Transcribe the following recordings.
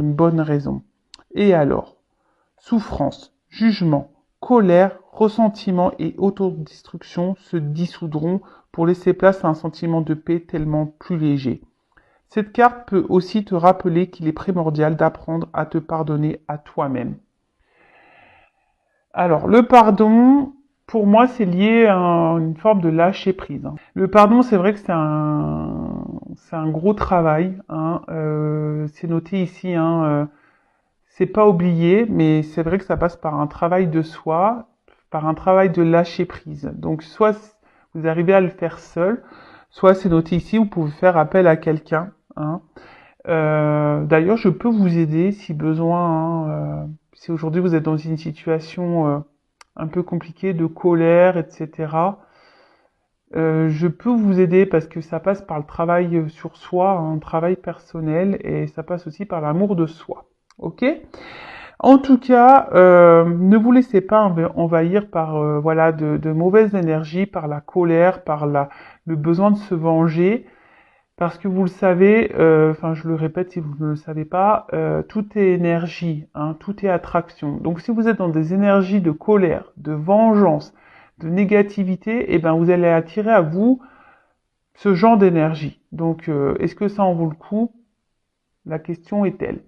une bonne raison. Et alors, souffrance, jugement, colère, ressentiment et autodestruction se dissoudront pour laisser place à un sentiment de paix tellement plus léger. Cette carte peut aussi te rappeler qu'il est primordial d'apprendre à te pardonner à toi-même. Alors, le pardon, pour moi, c'est lié à une forme de lâcher prise. Le pardon, c'est vrai que c'est un gros travail. C'est noté ici. C'est pas oublié, mais c'est vrai que ça passe par un travail de soi, par un travail de lâcher prise. Donc, soit vous arrivez à le faire seul, soit c'est noté ici, vous pouvez faire appel à quelqu'un. D'ailleurs, je peux vous aider si besoin. Si aujourd'hui vous êtes dans une situation un peu compliquée de colère, etc. Je peux vous aider parce que ça passe par le travail sur soi, un travail personnel, et ça passe aussi par l'amour de soi. Ok? En tout cas, ne vous laissez pas envahir par voilà de mauvaises énergies, par la colère, par le besoin de se venger. Parce que vous le savez, enfin je le répète si vous ne le savez pas, tout est énergie, tout est attraction. Donc si vous êtes dans des énergies de colère, de vengeance, de négativité, eh ben vous allez attirer à vous ce genre d'énergie. Donc est-ce que ça en vaut le coup? La question est telle.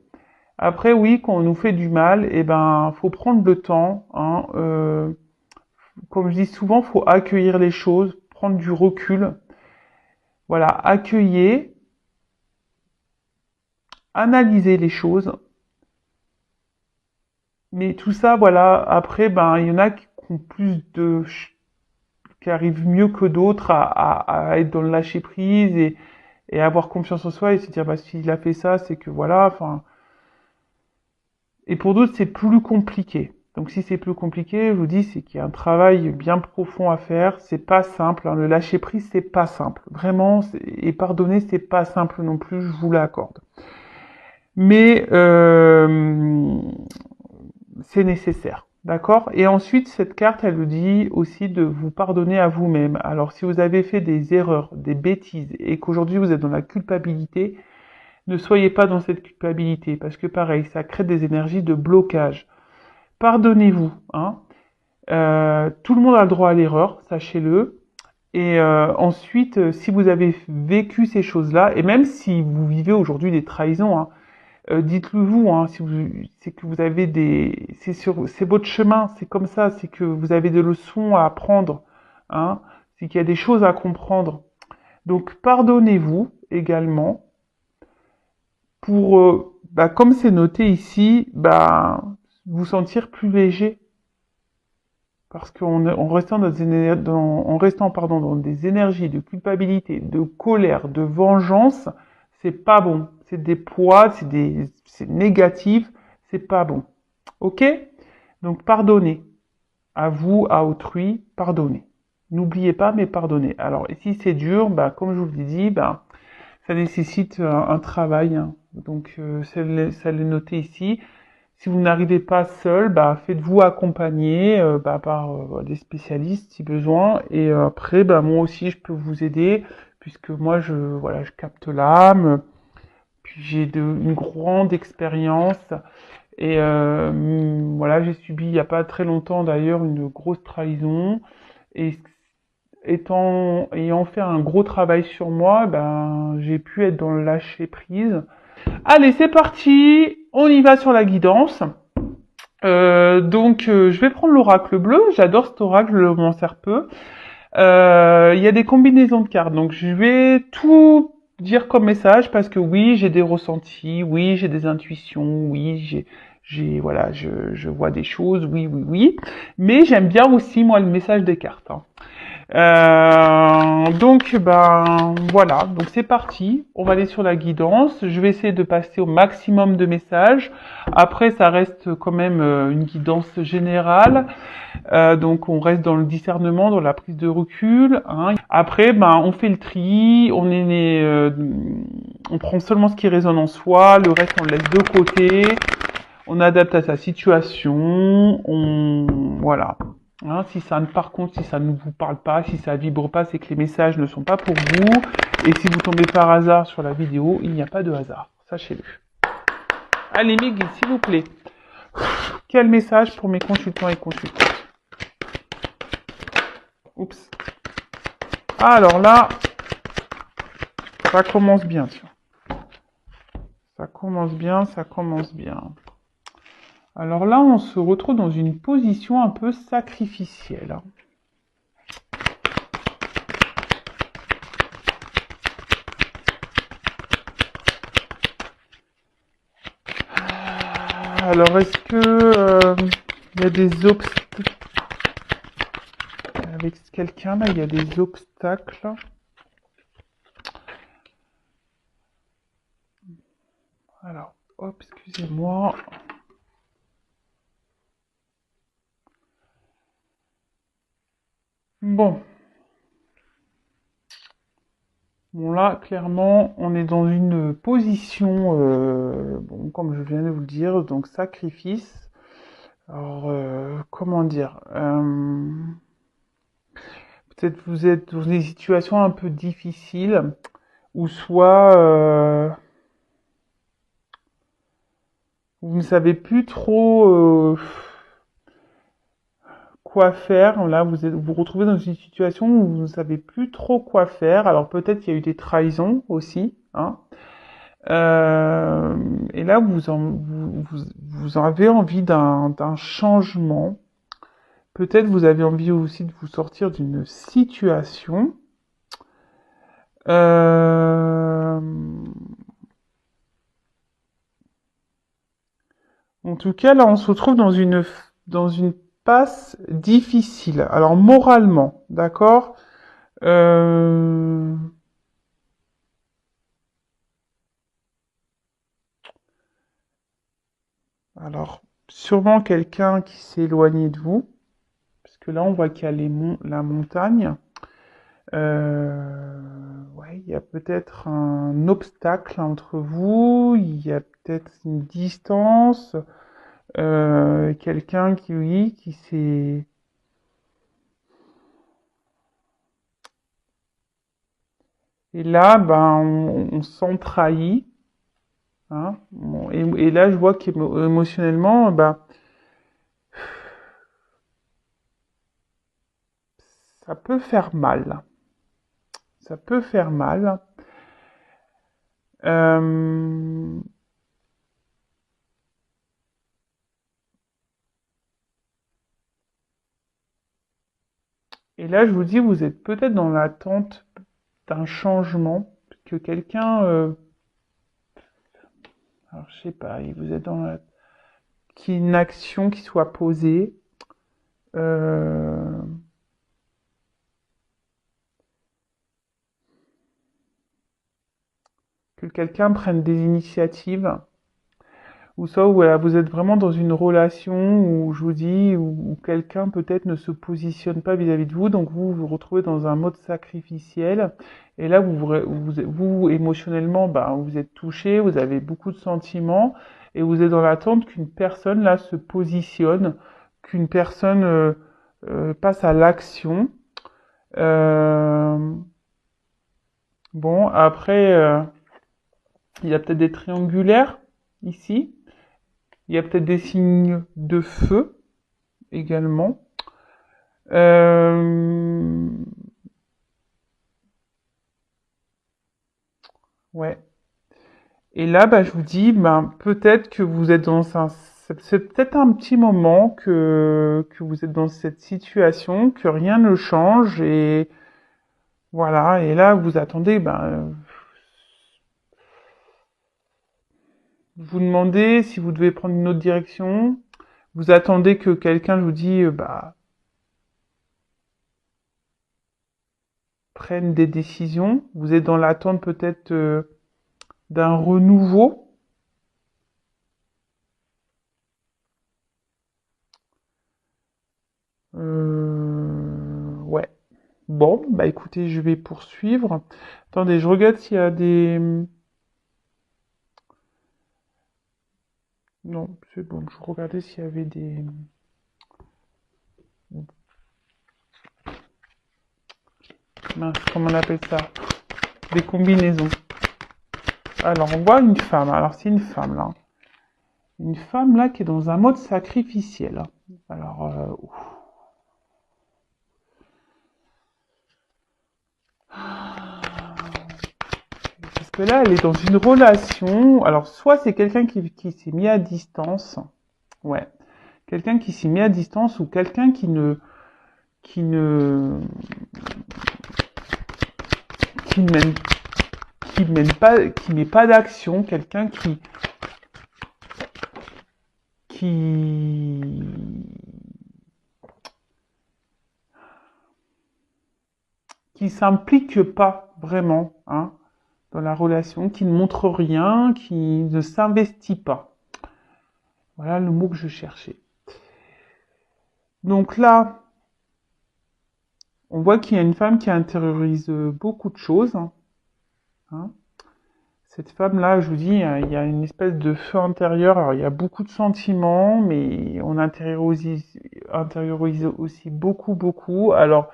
Après oui, quand on nous fait du mal, eh ben faut prendre le temps. Comme je dis souvent, faut accueillir les choses, prendre du recul. Voilà, accueillez, analysez les choses. Mais tout ça, voilà, après, ben, il y en a qui ont qui arrivent mieux que d'autres à être dans le lâcher prise et avoir confiance en soi et se dire, bah, s'il a fait ça, c'est que voilà, enfin. Et pour d'autres, c'est plus compliqué. Donc, si c'est plus compliqué, je vous dis, c'est qu'il y a un travail bien profond à faire. C'est pas simple, le lâcher prise, c'est pas simple. Vraiment, et pardonner, c'est pas simple non plus, je vous l'accorde. Mais, c'est nécessaire. D'accord? Et ensuite, cette carte, elle vous dit aussi de vous pardonner à vous-même. Alors, si vous avez fait des erreurs, des bêtises, et qu'aujourd'hui vous êtes dans la culpabilité, ne soyez pas dans cette culpabilité, parce que pareil, ça crée des énergies de blocage. Pardonnez-vous. Tout le monde a le droit à l'erreur, sachez-le. Et ensuite, si vous avez vécu ces choses-là, et même si vous vivez aujourd'hui des trahisons, dites-le vous, c'est que vous avez c'est votre chemin, c'est comme ça, c'est que vous avez des leçons à apprendre, c'est qu'il y a des choses à comprendre. Donc pardonnez-vous également pour, comme c'est noté ici, vous sentir plus léger. Parce qu'en restant dans des énergies de culpabilité, de colère, de vengeance, c'est pas bon. C'est des poids, c'est négatif, c'est pas bon. Ok? Donc pardonnez. À vous, à autrui, pardonnez. N'oubliez pas, mais pardonnez. Alors, et si c'est dur, comme je vous l'ai dit, ça nécessite un travail. Donc, ça l'est noté ici. Si vous n'arrivez pas seul, faites-vous accompagner par des spécialistes si besoin. Et après, moi aussi, je peux vous aider puisque moi, je capte l'âme. Puis j'ai une grande expérience. Et voilà, j'ai subi il n'y a pas très longtemps d'ailleurs une grosse trahison. Et ayant fait un gros travail sur moi, j'ai pu être dans le lâcher prise. Allez, c'est parti, on y va sur la guidance. Je vais prendre l'oracle bleu. J'adore cet oracle, je m'en sers peu. Il y a des combinaisons de cartes, donc je vais tout dire comme message parce que oui, j'ai des ressentis, oui, j'ai des intuitions, oui, je vois des choses, oui. Mais j'aime bien aussi moi le message des cartes. Voilà, donc c'est parti, on va aller sur la guidance, je vais essayer de passer au maximum de messages, après ça reste quand même une guidance générale, donc on reste dans le discernement, dans la prise de recul, après on fait le tri, on prend seulement ce qui résonne en soi, le reste on le laisse de côté, on adapte à sa situation, voilà. Si ça ne vous parle pas, si ça vibre pas, c'est que les messages ne sont pas pour vous. Et si vous tombez par hasard sur la vidéo, il n'y a pas de hasard. Sachez-le. Allez, mes guides, s'il vous plaît. Quel message pour mes consultants et consultantes? Oups. Ah, alors là, ça commence bien, tiens. Ça commence bien, ça commence bien. Alors là, on se retrouve dans une position un peu sacrificielle. Alors, est-ce que il y a des obstacles avec quelqu'un là? Il y a des obstacles. Alors, hop, excusez-moi. Bon. Bon là, clairement, on est dans une position, bon, comme je viens de vous le dire, donc sacrifice. Alors, comment dire, peut-être vous êtes dans des situations un peu difficiles, ou soit vous ne savez plus trop quoi faire. Là, vous vous retrouvez dans une situation où vous ne savez plus trop quoi faire. Alors peut-être qu'il y a eu des trahisons aussi, hein. Et là, vous en avez envie d'un changement. Peut-être vous avez envie aussi de vous sortir d'une situation. Euh, En tout cas, là, on se retrouve dans une passe difficile. Alors, moralement, d'accord? Euh, alors, sûrement quelqu'un qui s'est éloigné de vous, parce que là, on voit qu'il y a la montagne. Ouais, il y a peut-être un obstacle entre vous, il y a peut-être une distance, quelqu'un qui, oui, qui s'est... Et là, ben, on se sent trahi, hein. Bon, et là, je vois qu'émotionnellement, ben, ça peut faire mal. Ça peut faire mal. Euh, et là, je vous dis, vous êtes peut-être dans l'attente d'un changement, que quelqu'un, alors je sais pas, vous êtes dans la, qu'il y ait une action qui soit posée, euh, que quelqu'un prenne des initiatives, ou soit voilà, vous êtes vraiment dans une relation où je vous dis où quelqu'un peut-être ne se positionne pas vis-à-vis de vous, donc vous vous retrouvez dans un mode sacrificiel, et là vous émotionnellement, bah, vous êtes touché, vous avez beaucoup de sentiments, et vous êtes dans l'attente qu'une personne là se positionne, qu'une personne passe à l'action. Euh, bon, après, il y a peut-être des triangulaires ici. Il y a peut-être des signes de feu également. Euh, ouais. Et là, bah, je vous dis, ben, peut-être que vous êtes dans un... C'est peut-être un petit moment que vous êtes dans cette situation, que rien ne change, et voilà. Et là, vous attendez, ben, vous demandez si vous devez prendre une autre direction. Vous attendez que quelqu'un, je vous dis, bah, prenne des décisions. Vous êtes dans l'attente peut-être d'un renouveau. Ouais. Bon, bah écoutez, je vais poursuivre. Attendez, je regarde s'il y a des... Non, c'est bon, je regardais s'il y avait des... Mince, comment on appelle ça? Des combinaisons. Alors, on voit une femme. Alors, c'est une femme, là. Une femme là qui est dans un mode sacrificiel. Alors, parce que là, elle est dans une relation. Alors, soit c'est quelqu'un qui s'est mis à distance. Ouais. Quelqu'un qui s'est mis à distance ou quelqu'un qui ne, qui mène, qui met pas d'action. Quelqu'un qui, qui s'implique pas vraiment, hein, dans la relation, qui ne montre rien, qui ne s'investit pas. Voilà le mot que je cherchais. Donc là, on voit qu'il y a une femme qui intériorise beaucoup de choses, hein. Cette femme-là, je vous dis, il y a une espèce de feu intérieur. Alors, il y a beaucoup de sentiments, mais on intériorise aussi beaucoup, beaucoup. Alors,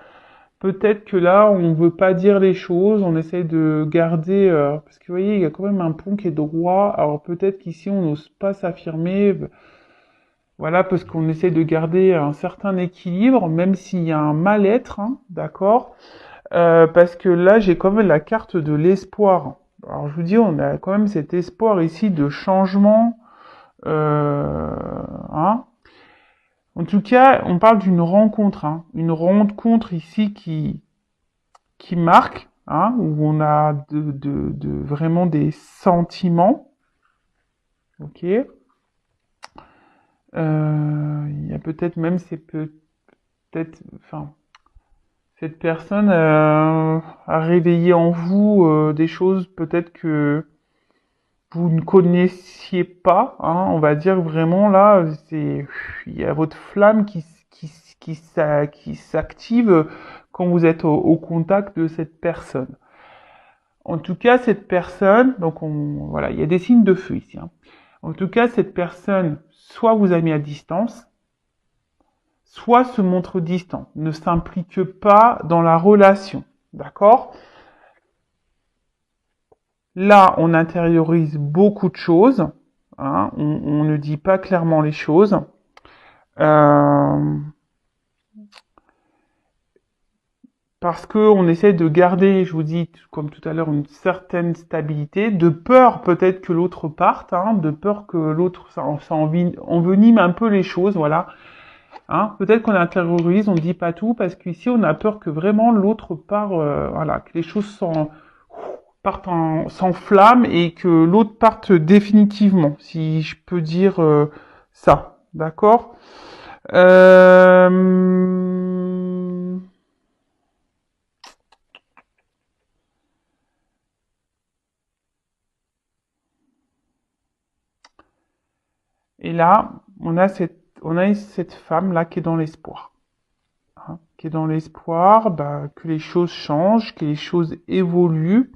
peut-être que là, on ne veut pas dire les choses, on essaie de garder... parce que vous voyez, il y a quand même un pont qui est droit. Alors, peut-être qu'ici, on n'ose pas s'affirmer. Voilà, parce qu'on essaie de garder un certain équilibre, même s'il y a un mal-être, hein, d'accord? Parce que là, j'ai quand même la carte de l'espoir. Alors, je vous dis, on a quand même cet espoir ici de changement. Hein. En tout cas, on parle d'une rencontre. Hein. Une rencontre ici qui marque, hein, où on a vraiment des sentiments. Ok. Il y a peut-être même, c'est peut-être, enfin, cette personne a réveillé en vous des choses peut-être que vous ne connaissiez pas, hein, on va dire vraiment là, il y a votre flamme qui s'active quand vous êtes au contact de cette personne. En tout cas, cette personne, donc voilà, il y a des signes de feu ici, hein. En tout cas, cette personne, soit vous a mis à distance, soit se montre distant, ne s'implique pas dans la relation, d'accord? Là, on intériorise beaucoup de choses, hein, on ne dit pas clairement les choses. Euh, Parce que on essaie de garder, je vous dis, comme tout à l'heure, une certaine stabilité, de peur peut-être que l'autre parte, hein, de peur que l'autre ça envenime un peu les choses, voilà. Hein, peut-être qu'on intériorise, on ne dit pas tout, parce qu'ici on a peur que vraiment l'autre part, voilà, que les choses s'enflamment et que l'autre parte définitivement, si je peux dire ça, d'accord? euh, Et là, on a cette femme là qui est dans l'espoir, hein, qui est dans l'espoir, bah, que les choses changent, que les choses évoluent.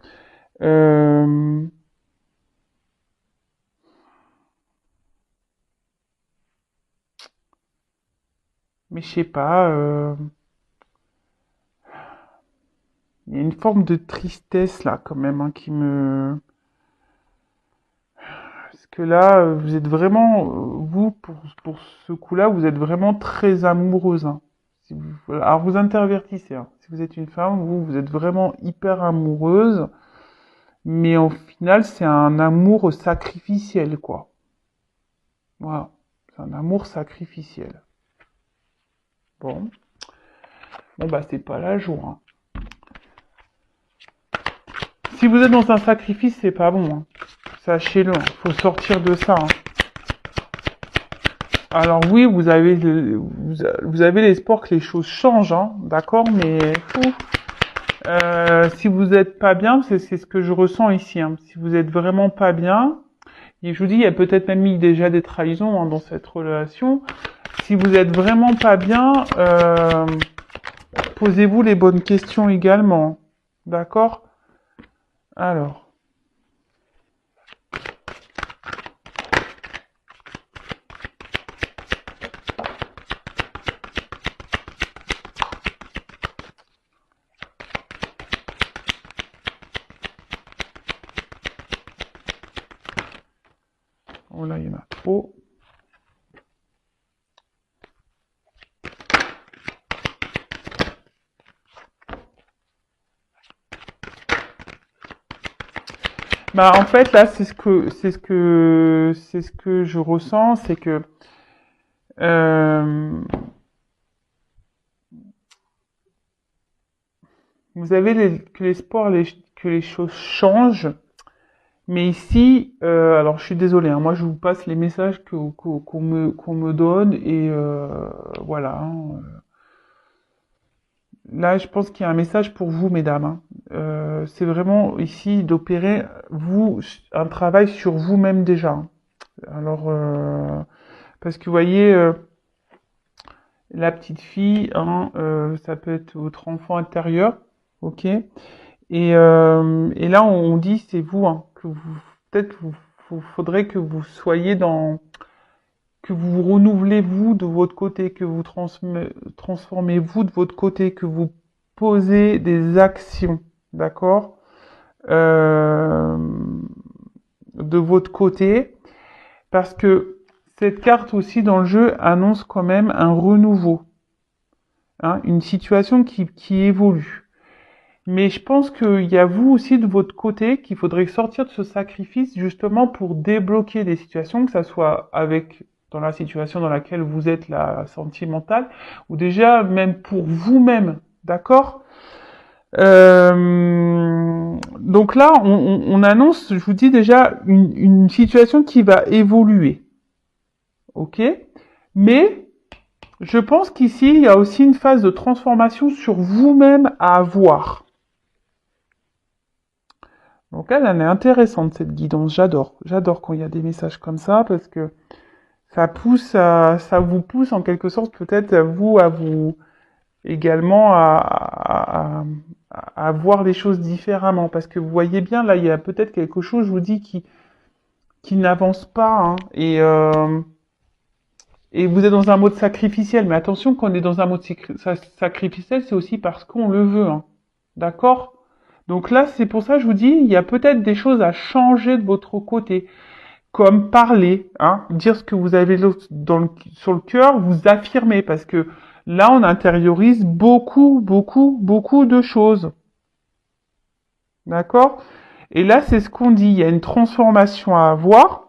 Euh, mais je sais pas, il y a une forme de tristesse là quand même, hein, qui me... Parce que là, vous êtes vraiment, vous, pour ce coup-là, vous êtes vraiment très amoureuse, hein. Si vous, voilà. Alors vous intervertissez, hein. Si vous êtes une femme, vous êtes vraiment hyper amoureuse, mais au final, c'est un amour sacrificiel, quoi. Voilà. C'est un amour sacrificiel. Bon. Bon, bah, c'est pas la joie, hein. Si vous êtes dans un sacrifice, c'est pas bon, hein. Sachez-le, hein. Faut sortir de ça, hein. Alors oui, vous avez l'espoir que les choses changent, hein, d'accord, mais si vous n'êtes pas bien, c'est ce que je ressens ici, hein. Si vous êtes vraiment pas bien, et je vous dis, il y a peut-être même eu déjà des trahisons, hein, dans cette relation. Si vous êtes vraiment pas bien, posez-vous les bonnes questions également, d'accord? Alors, oh là, il y en a trop. Bah, en fait, là, c'est ce que je ressens, c'est que euh, vous avez que l'espoir, que les choses changent. Mais ici, alors je suis désolée, hein, moi je vous passe les messages qu'on me donne et voilà, hein. Là, je pense qu'il y a un message pour vous, mesdames, hein. C'est vraiment ici d'opérer vous un travail sur vous-même déjà, hein. Alors, parce que vous voyez, la petite fille, hein, ça peut être votre enfant intérieur, ok? Et là, on dit c'est vous, hein, que vous peut-être vous faudrait que vous soyez dans que vous vous renouvelez vous de votre côté, que vous transformez vous de votre côté, que vous posez des actions, d'accord, euh, de votre côté, parce que cette carte aussi dans le jeu annonce quand même un renouveau, hein, une situation qui évolue. Mais je pense qu'il y a vous aussi de votre côté qu'il faudrait sortir de ce sacrifice justement pour débloquer des situations, que ça soit avec dans la situation dans laquelle vous êtes la sentimentale, ou déjà même pour vous-même, d'accord. Donc là, on annonce, je vous dis déjà, une situation qui va évoluer, ok. Mais je pense qu'ici, il y a aussi une phase de transformation sur vous-même à avoir. Donc elle est intéressante cette guidance, j'adore. J'adore quand il y a des messages comme ça parce que ça vous pousse en quelque sorte peut-être à vous également à voir les choses différemment. Parce que vous voyez bien, là, il y a peut-être quelque chose, je vous dis, qui n'avance pas, hein. Et vous êtes dans un mode sacrificiel. Mais attention, quand on est dans un mode sacrificiel, c'est aussi parce qu'on le veut, hein. D'accord? Donc là, c'est pour ça que je vous dis, il y a peut-être des choses à changer de votre côté, comme parler, hein, dire ce que vous avez sur le cœur, vous affirmer, parce que là, on intériorise beaucoup, beaucoup, beaucoup de choses. D'accord? Et là, c'est ce qu'on dit, il y a une transformation à avoir,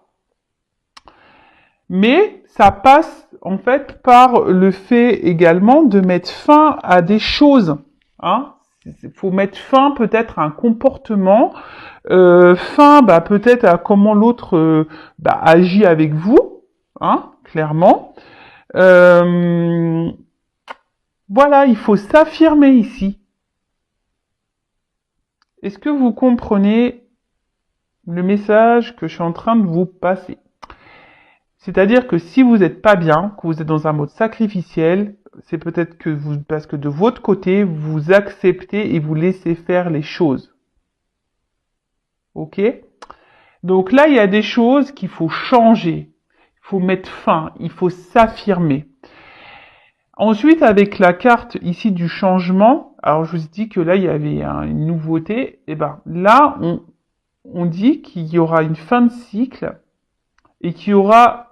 mais ça passe en fait par le fait également de mettre fin à des choses, hein. Il faut mettre fin peut-être à un comportement, fin peut-être à comment l'autre agit avec vous, hein, clairement. Euh, voilà, il faut s'affirmer ici. Est-ce que vous comprenez le message que je suis en train de vous passer? C'est-à-dire que si vous n'êtes pas bien, que vous êtes dans un mode sacrificiel, c'est peut-être que parce que de votre côté, vous acceptez et vous laissez faire les choses. Ok? Donc là, il y a des choses qu'il faut changer. Il faut mettre fin, il faut s'affirmer. Ensuite, avec la carte ici du changement, alors je vous ai dit que là, il y avait une nouveauté. Et ben là, on dit qu'il y aura une fin de cycle et qu'il y aura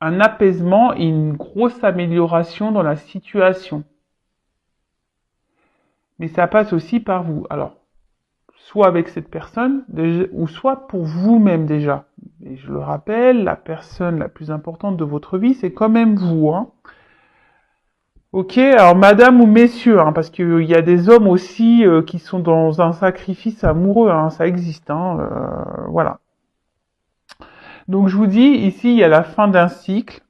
un apaisement et une grosse amélioration dans la situation. Mais ça passe aussi par vous. Alors, soit avec cette personne, ou soit pour vous-même déjà. Et je le rappelle, la personne la plus importante de votre vie, c'est quand même vous, hein. Ok, alors madame ou messieurs, hein, parce qu'il y a des hommes aussi qui sont dans un sacrifice amoureux, hein, ça existe, hein, voilà. Donc je vous dis, ici, il y a la fin d'un cycle.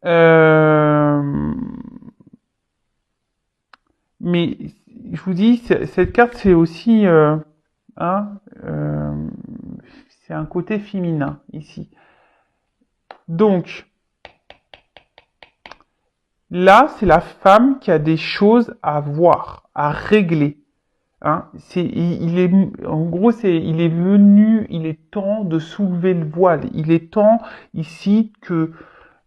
Euh, mais je vous dis, cette carte, c'est aussi, hein, c'est un côté féminin ici. Donc, là, c'est la femme qui a des choses à voir, à régler. Hein, en gros, il est venu, il est temps de soulever le voile. Il est temps ici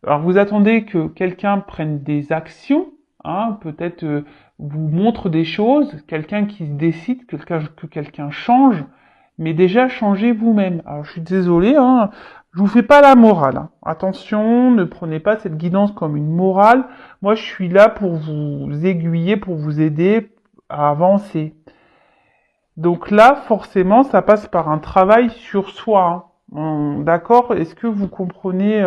alors vous attendez que quelqu'un prenne des actions, hein, peut-être vous montre des choses, quelqu'un qui se décide, que quelqu'un change, mais déjà changez vous-même. Alors je suis désolé, hein, je vous fais pas la morale, hein. Attention, ne prenez pas cette guidance comme une morale. Moi, je suis là pour vous aiguiller, pour vous aider à avancer. Donc là, forcément, ça passe par un travail sur soi, hein. D'accord? Est-ce que vous comprenez,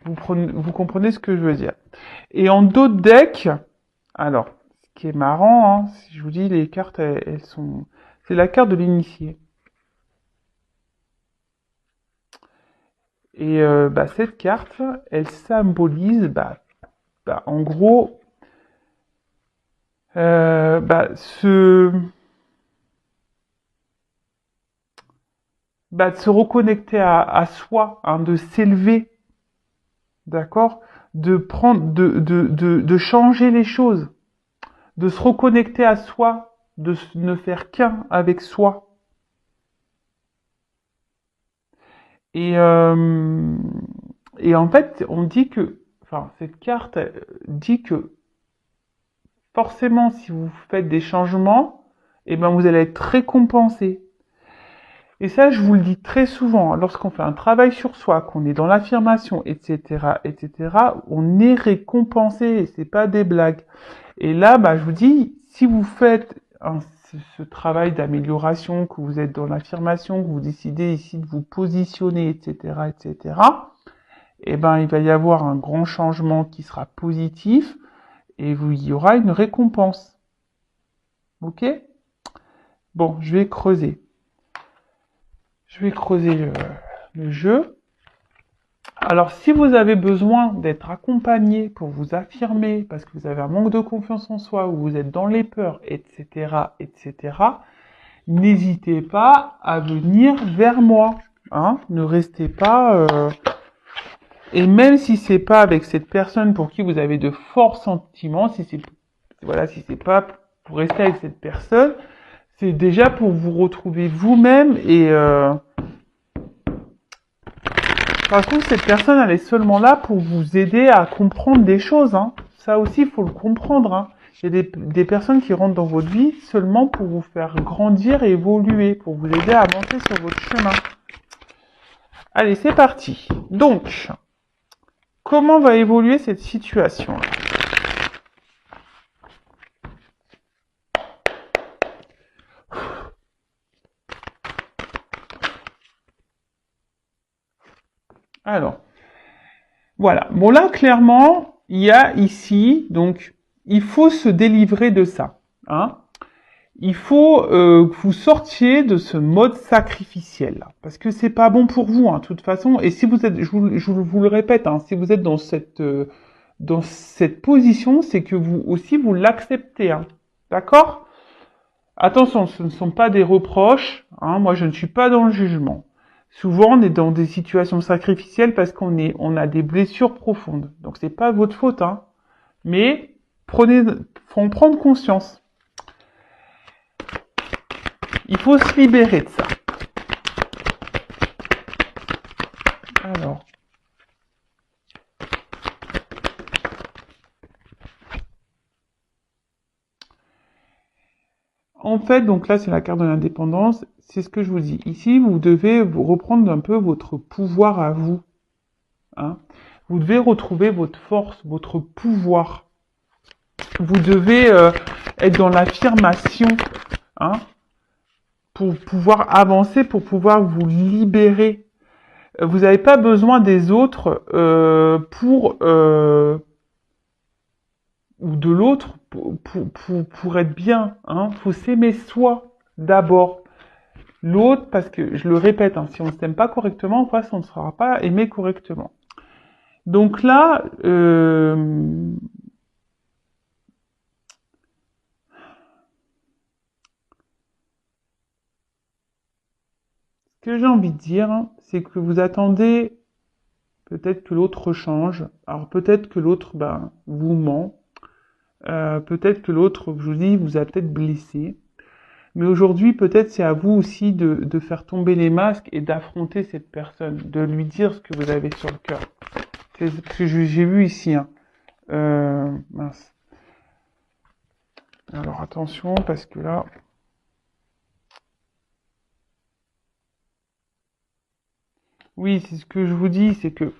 vous comprenez ce que je veux dire? Et en d'autres decks, alors, ce qui est marrant, hein, si je vous dis les cartes, elles sont, c'est la carte de l'initié. Et bah, cette carte, elle symbolise, en gros, ce, de se reconnecter à soi, hein, de s'élever, d'accord, de prendre, de changer les choses, de se reconnecter à soi, de ne faire qu'un avec soi. Et, euh, et en fait, on dit que, enfin, cette carte dit que forcément, si vous faites des changements, eh ben, vous allez être récompensé. Et ça, je vous le dis très souvent, hein, lorsqu'on fait un travail sur soi, qu'on est dans l'affirmation, etc., etc., on est récompensé, c'est pas des blagues. Et là, je vous dis, si vous faites ce travail d'amélioration, que vous êtes dans l'affirmation, que vous décidez ici de vous positionner, etc., etc., eh ben, il va y avoir un grand changement qui sera positif et il y aura une récompense. Ok? Bon, je vais creuser. Je vais creuser le jeu. Alors, si vous avez besoin d'être accompagné pour vous affirmer, parce que vous avez un manque de confiance en soi, ou vous êtes dans les peurs, etc., etc., n'hésitez pas à venir vers moi. Hein, ne restez pas... Et même si c'est pas avec cette personne pour qui vous avez de forts sentiments, si c'est pas pour rester avec cette personne, c'est déjà pour vous retrouver vous-même et ça se trouve, cette personne, elle est seulement là pour vous aider à comprendre des choses, hein. Ça aussi, il faut le comprendre, hein. Il y a des personnes qui rentrent dans votre vie seulement pour vous faire grandir et évoluer, pour vous aider à avancer sur votre chemin. Allez, c'est parti. Donc, comment va évoluer cette situation-là? Alors, voilà. Bon, là, clairement, il y a ici, donc, il faut se délivrer de ça, hein. Il faut que vous sortiez de ce mode sacrificiel, là, parce que c'est pas bon pour vous, hein, de toute façon. Et si vous êtes, je vous le répète, hein, si vous êtes dans cette position, c'est que vous aussi vous l'acceptez, hein, d'accord? Attention, ce ne sont pas des reproches, hein, moi je ne suis pas dans le jugement. Souvent, on est dans des situations sacrificielles parce on a des blessures profondes. Donc c'est pas votre faute, hein. Mais faut en prendre conscience. Il faut se libérer de ça. Alors. En fait, donc là, c'est la carte de l'indépendance. C'est ce que je vous dis. Ici, vous devez reprendre un peu votre pouvoir à vous, hein. Vous devez retrouver votre force, votre pouvoir. Vous devez être dans l'affirmation, hein, pour pouvoir avancer, pour pouvoir vous libérer. Vous n'avez pas besoin des autres ou de l'autre pour être bien. Hein. Faut s'aimer soi d'abord. L'autre, parce que je le répète, hein, si on ne s'aime pas correctement, en face, on ne sera pas aimé correctement. Donc là, ce que j'ai envie de dire, hein, c'est que vous attendez peut-être que l'autre change. Alors peut-être que l'autre vous ment. Peut-être que l'autre, je vous dis, vous a peut-être blessé. Mais aujourd'hui, peut-être c'est à vous aussi de faire tomber les masques et d'affronter cette personne, de lui dire ce que vous avez sur le cœur. C'est ce que j'ai vu ici. Hein. Mince. Alors attention, parce que là... Oui, c'est ce que je vous dis, c'est que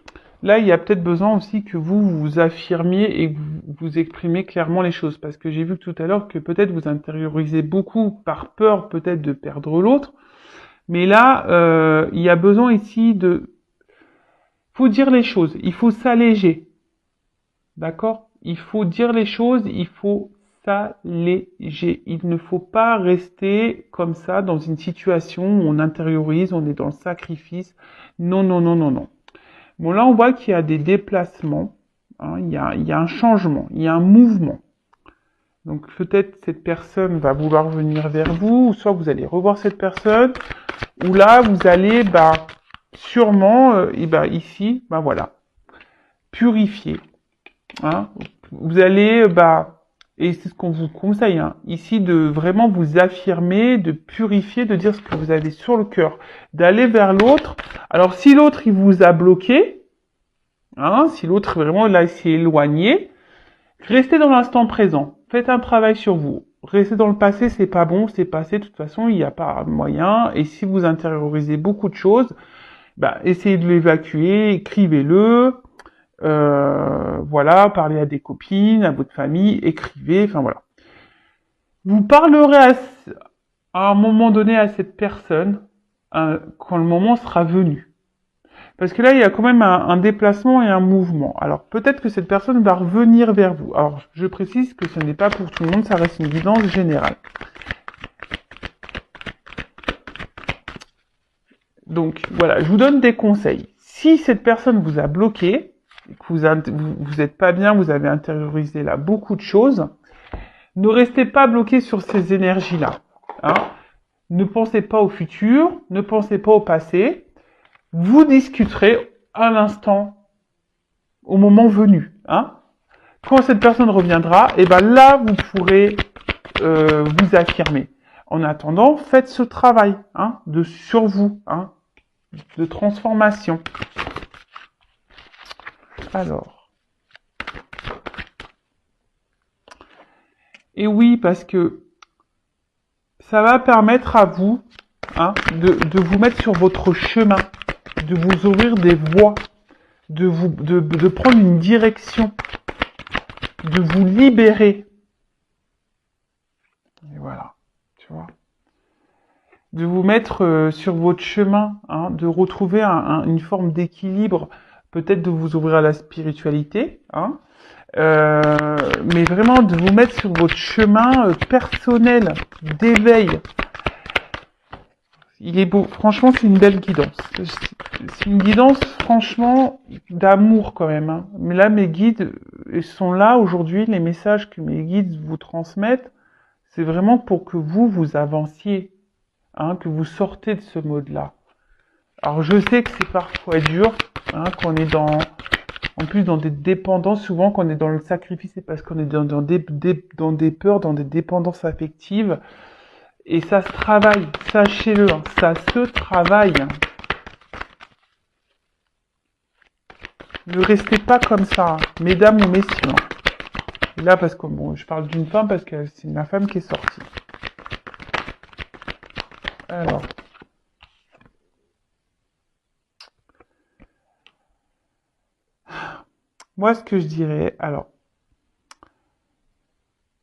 là, il y a peut-être besoin aussi que vous vous affirmiez et que vous exprimez clairement les choses. Parce que j'ai vu tout à l'heure que peut-être vous intériorisez beaucoup par peur peut-être de perdre l'autre. Mais là, il y a besoin ici de... faut dire les choses. Il faut s'alléger. D'accord? Il faut dire les choses, il faut s'alléger. Il ne faut pas rester comme ça dans une situation où on intériorise, on est dans le sacrifice. Non, non, non, non, non. Bon, là, on voit qu'il y a des déplacements, hein, il y a un changement, il y a un mouvement. Donc, peut-être cette personne va vouloir venir vers vous, ou soit vous allez revoir cette personne, ou là, vous allez, sûrement, ici, voilà, purifier. Hein. Vous allez, et c'est ce qu'on vous conseille, hein, ici, de vraiment vous affirmer, de purifier, de dire ce que vous avez sur le cœur, d'aller vers l'autre. Alors, si l'autre, il vous a bloqué, hein, si l'autre, vraiment, là, s'est éloigné, restez dans l'instant présent. Faites un travail sur vous. Rester dans le passé, c'est pas bon, c'est passé, de toute façon, il n'y a pas moyen. Et si vous intériorisez beaucoup de choses, essayez de l'évacuer, écrivez-le, voilà, parlez à des copines, à votre famille, écrivez, enfin voilà. Vous parlerez à un moment donné à cette personne quand le moment sera venu. Parce que là, il y a quand même un déplacement et un mouvement. Alors, peut-être que cette personne va revenir vers vous. Alors, je précise que ce n'est pas pour tout le monde, ça reste une guidance générale. Donc, voilà, je vous donne des conseils. Si cette personne vous a bloqué, que vous êtes pas bien, vous avez intériorisé là beaucoup de choses, ne restez pas bloqué sur ces énergies-là. Hein. Ne pensez pas au futur, ne pensez pas au passé. Vous discuterez à l'instant, au moment venu. Hein. Quand cette personne reviendra, là, vous pourrez vous affirmer. En attendant, faites ce travail sur vous, de transformation. Alors. Et oui, parce que ça va permettre à vous de vous mettre sur votre chemin, de vous ouvrir des voies, de prendre une direction, de vous libérer. Et voilà, tu vois. De vous mettre sur votre chemin, de retrouver une forme d'équilibre, peut-être de vous ouvrir à la spiritualité, mais vraiment de vous mettre sur votre chemin personnel d'éveil. Il est beau, franchement, c'est une belle guidance. C'est une guidance, franchement, d'amour quand même. Mais là, mes guides sont là aujourd'hui. Les messages que mes guides vous transmettent, c'est vraiment pour que vous avanciez, que vous sortez de ce mode-là. Alors, je sais que c'est parfois dur, qu'on est en plus dans des dépendances. Souvent, quand on est dans le sacrifice, c'est parce qu'on est dans des peurs, dans des dépendances affectives. Et ça se travaille, sachez-le, ça se travaille. Ne restez pas comme ça, mesdames ou messieurs. Là, parce que je parle d'une femme parce que c'est ma femme qui est sortie. Alors. Moi, ce que je dirais,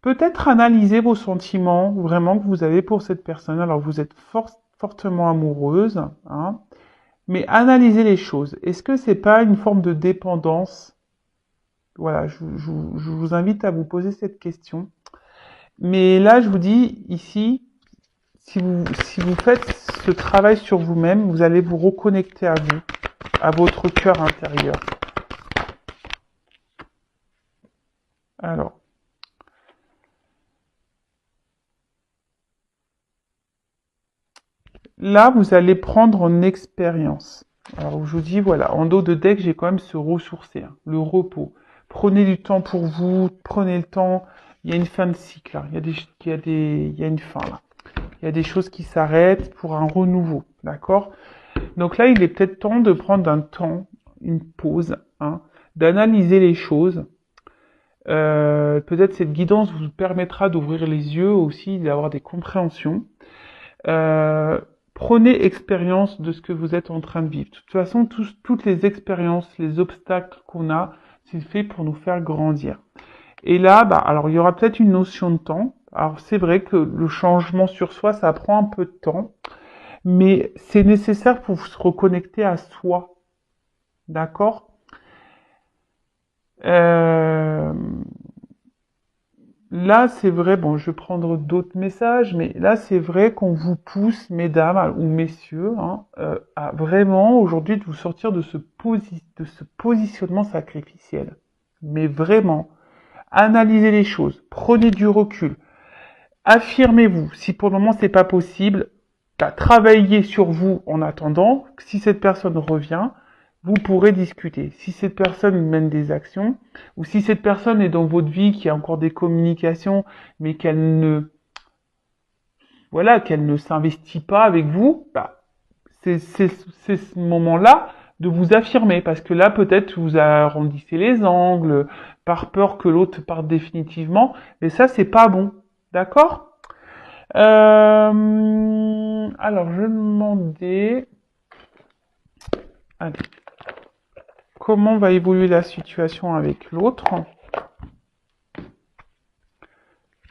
peut-être analyser vos sentiments vraiment que vous avez pour cette personne. Alors, vous êtes fortement amoureuse, mais analysez les choses. Est-ce que c'est pas une forme de dépendance? Voilà, je vous invite à vous poser cette question. Mais là, je vous dis ici, si vous faites ce travail sur vous-même, vous allez vous reconnecter à vous, à votre cœur intérieur. Alors. Là, vous allez prendre en expérience. Alors, je vous dis, voilà, en dos de deck, j'ai quand même se ressourcer, le repos. Prenez du temps pour vous, prenez le temps. Il y a une fin de cycle, là. Il y a une fin, là. Il y a des choses qui s'arrêtent pour un renouveau, d'accord? Donc là, il est peut-être temps de prendre un temps, une pause, d'analyser les choses. Peut-être cette guidance vous permettra d'ouvrir les yeux aussi, d'avoir des compréhensions. Prenez expérience de ce que vous êtes en train de vivre. De toute façon, toutes les expériences, les obstacles qu'on a, c'est fait pour nous faire grandir. Et là, alors il y aura peut-être une notion de temps. Alors c'est vrai que le changement sur soi, ça prend un peu de temps, mais c'est nécessaire pour se reconnecter à soi. D'accord? Euh, Là, c'est vrai, bon, je vais prendre d'autres messages, mais là, c'est vrai qu'on vous pousse, mesdames ou messieurs, hein, à vraiment aujourd'hui de vous sortir de de ce positionnement sacrificiel. Mais vraiment, analysez les choses, prenez du recul, affirmez-vous. Si pour le moment c'est pas possible, travaillez sur vous en attendant. Si cette personne revient, vous pourrez discuter. Si cette personne mène des actions, ou si cette personne est dans votre vie, qui a encore des communications, mais qu'elle ne s'investit pas avec vous, c'est ce moment-là de vous affirmer, parce que là, peut-être, vous arrondissez les angles, par peur que l'autre parte définitivement, mais ça, c'est pas bon. D'accord? Alors, je demandais, allez, comment va évoluer la situation avec l'autre?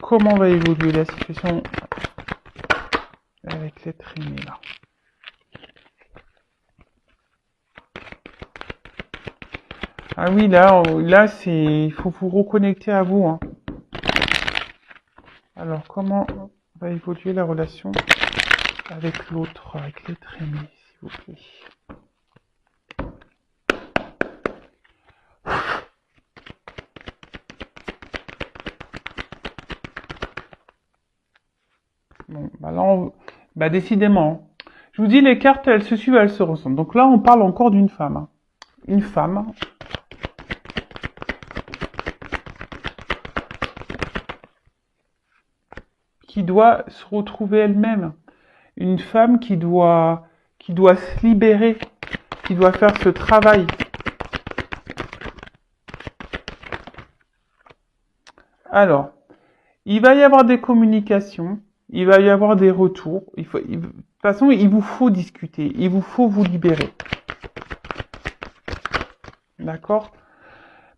Comment va évoluer la situation avec l'être aimé là? Ah oui, là, il faut vous reconnecter à vous, hein. Alors, comment va évoluer la relation avec l'autre, avec l'être aimé, s'il vous plaît? Bon, là, décidément. Je vous dis, les cartes, elles se suivent, elles se ressemblent. Donc là, on parle encore d'une femme, hein. Une femme qui doit se retrouver elle-même. Une femme qui doit se libérer, qui doit faire ce travail. Alors, il va y avoir des communications, il va y avoir des retours. De toute façon, il vous faut discuter, il vous faut vous libérer. D'accord?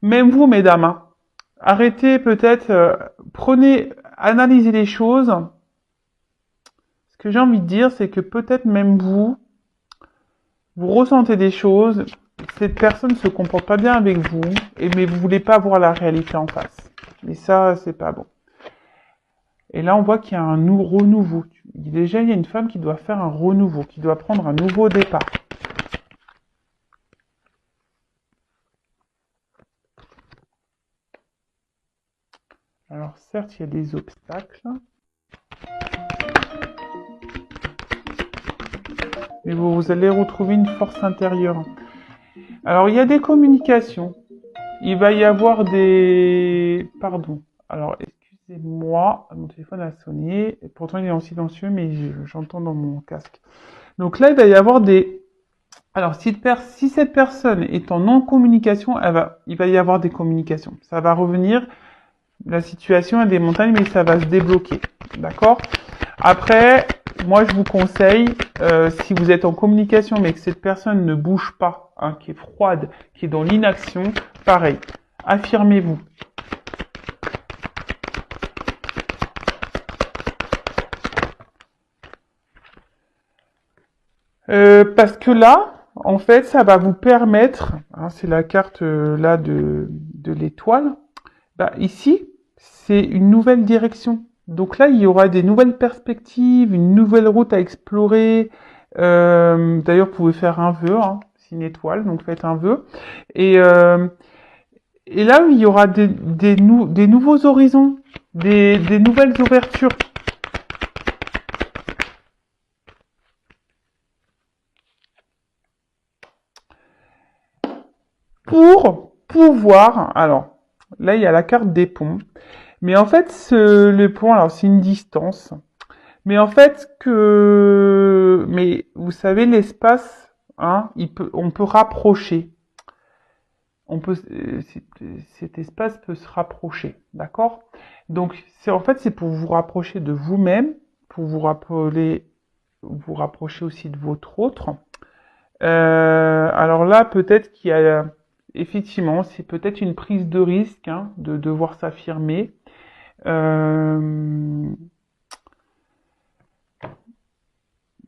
Même vous, mesdames, hein, arrêtez peut-être, analysez les choses. Ce que j'ai envie de dire, c'est que peut-être même vous ressentez des choses, cette personne se comporte pas bien avec vous, mais vous voulez pas voir la réalité en face. Mais ça, c'est pas bon. Et là, on voit qu'il y a un renouveau. Déjà, il y a une femme qui doit faire un renouveau, qui doit prendre un nouveau départ. Alors, certes, il y a des obstacles, mais vous allez retrouver une force intérieure. Alors, il y a des communications. Il va y avoir des... Pardon. Alors, excusez-moi, mon téléphone a sonné. Et pourtant, il est en silencieux, mais j'entends dans mon casque. Donc là, il va y avoir des... Alors, si cette personne est en non-communication, il va y avoir des communications. Ça va revenir. La situation a des montagnes, mais ça va se débloquer. D'accord? Après, moi, je vous conseille, si vous êtes en communication, mais que cette personne ne bouge pas, hein, qui est froide, qui est dans l'inaction, pareil. Affirmez-vous. Parce que là, en fait, ça va vous permettre, hein, c'est la carte là de l'étoile, ici, c'est une nouvelle direction. Donc là, il y aura des nouvelles perspectives, une nouvelle route à explorer. D'ailleurs, vous pouvez faire un vœu, hein, c'est une étoile, donc faites un vœu. Et, euh, et là, il y aura des nouveaux horizons, des nouvelles ouvertures. Pour pouvoir, alors, là, il y a la carte des ponts. Mais en fait, le pont, alors c'est une distance. Mais en fait, mais vous savez, l'espace, hein, on peut rapprocher. Cet espace peut se rapprocher, d'accord? Donc, c'est pour vous rapprocher de vous-même, pour vous rappeler vous rapprocher aussi de votre autre. Alors là, peut-être qu'il y a, effectivement, c'est peut-être une prise de risque hein, de devoir s'affirmer.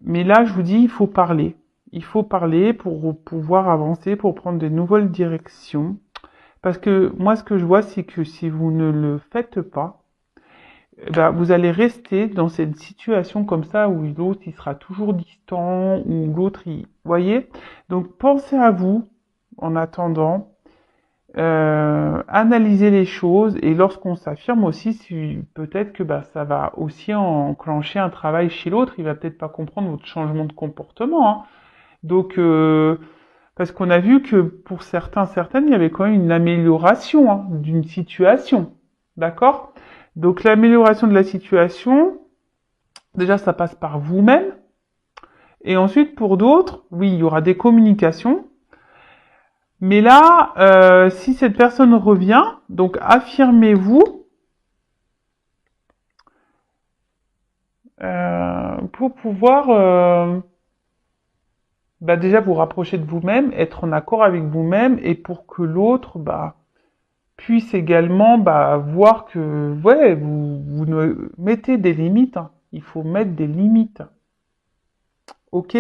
Mais là, je vous dis, il faut parler. Il faut parler pour pouvoir avancer, pour prendre de nouvelles directions. Parce que moi, ce que je vois, c'est que si vous ne le faites pas, eh ben, vous allez rester dans cette situation comme ça où l'autre, il sera toujours distant, ou l'autre, il... voyez? Donc, pensez à vous en attendant. Analyser les choses et lorsqu'on s'affirme aussi, peut-être que bah, ça va aussi enclencher un travail chez l'autre, il va peut-être pas comprendre votre changement de comportement. Hein. Donc, parce qu'on a vu que pour certaines, il y avait quand même une amélioration hein, d'une situation. D'accord? Donc l'amélioration de la situation, déjà ça passe par vous-même. Et ensuite, pour d'autres, oui, il y aura des communications. Mais là, si cette personne revient, donc affirmez-vous pour pouvoir bah déjà vous rapprocher de vous-même, être en accord avec vous-même et pour que l'autre bah, puisse également bah, voir que ouais, vous ne mettez des limites. Hein. Il faut mettre des limites. Ok?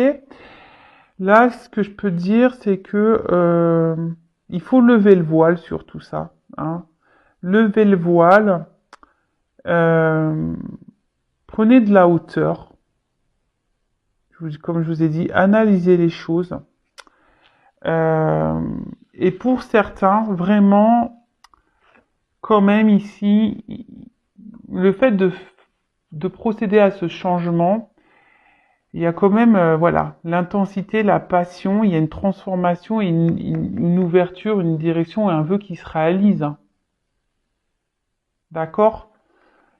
Là, ce que je peux dire, c'est que il faut lever le voile sur tout ça. Hein. Lever le voile. Euh, Prenez de la hauteur. Comme je vous ai dit, analysez les choses. Euh, et pour certains, vraiment, quand même ici, le fait de procéder à ce changement, il y a quand même, voilà, l'intensité, la passion, il y a une transformation, et une ouverture, une direction et un vœu qui se réalise. Hein. D'accord?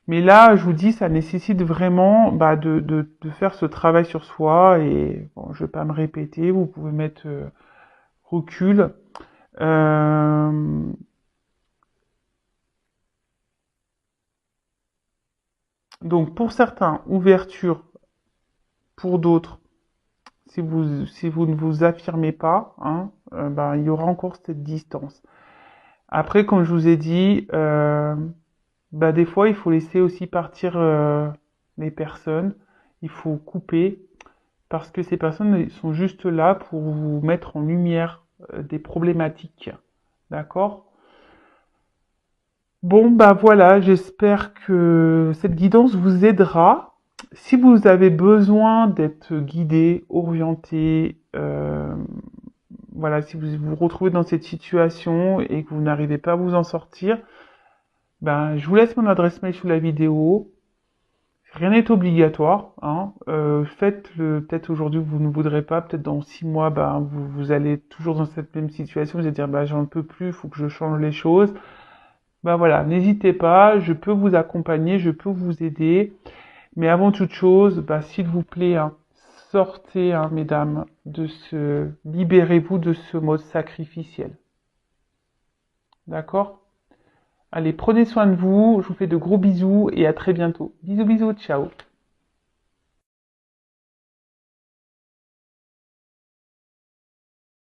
Mais là, je vous dis, ça nécessite vraiment bah, de faire ce travail sur soi et bon, je vais pas me répéter, vous pouvez mettre recul. Euh, donc pour certains, ouverture, pour d'autres, si vous ne vous affirmez pas, hein, ben, il y aura encore cette distance. Après, comme je vous ai dit, bah, des fois, il faut laisser aussi partir les personnes, il faut couper, parce que ces personnes sont juste là pour vous mettre en lumière des problématiques. D'accord? Bon, bah voilà, j'espère que cette guidance vous aidera. Si vous avez besoin d'être guidé, orienté, voilà, si vous vous retrouvez dans cette situation et que vous n'arrivez pas à vous en sortir, ben, je vous laisse mon adresse mail sous la vidéo. Rien n'est obligatoire, hein. Faites-le peut-être aujourd'hui, vous ne voudrez pas, peut-être dans 6 mois, ben, vous allez toujours dans cette même situation, vous allez dire, ben, j'en peux plus, il faut que je change les choses. Ben voilà, n'hésitez pas, je peux vous accompagner, je peux vous aider. Mais avant toute chose, ben, s'il vous plaît, hein, sortez, hein, mesdames, libérez-vous de ce mode sacrificiel. D'accord? Allez, prenez soin de vous, je vous fais de gros bisous et à très bientôt. Bisous, bisous, ciao.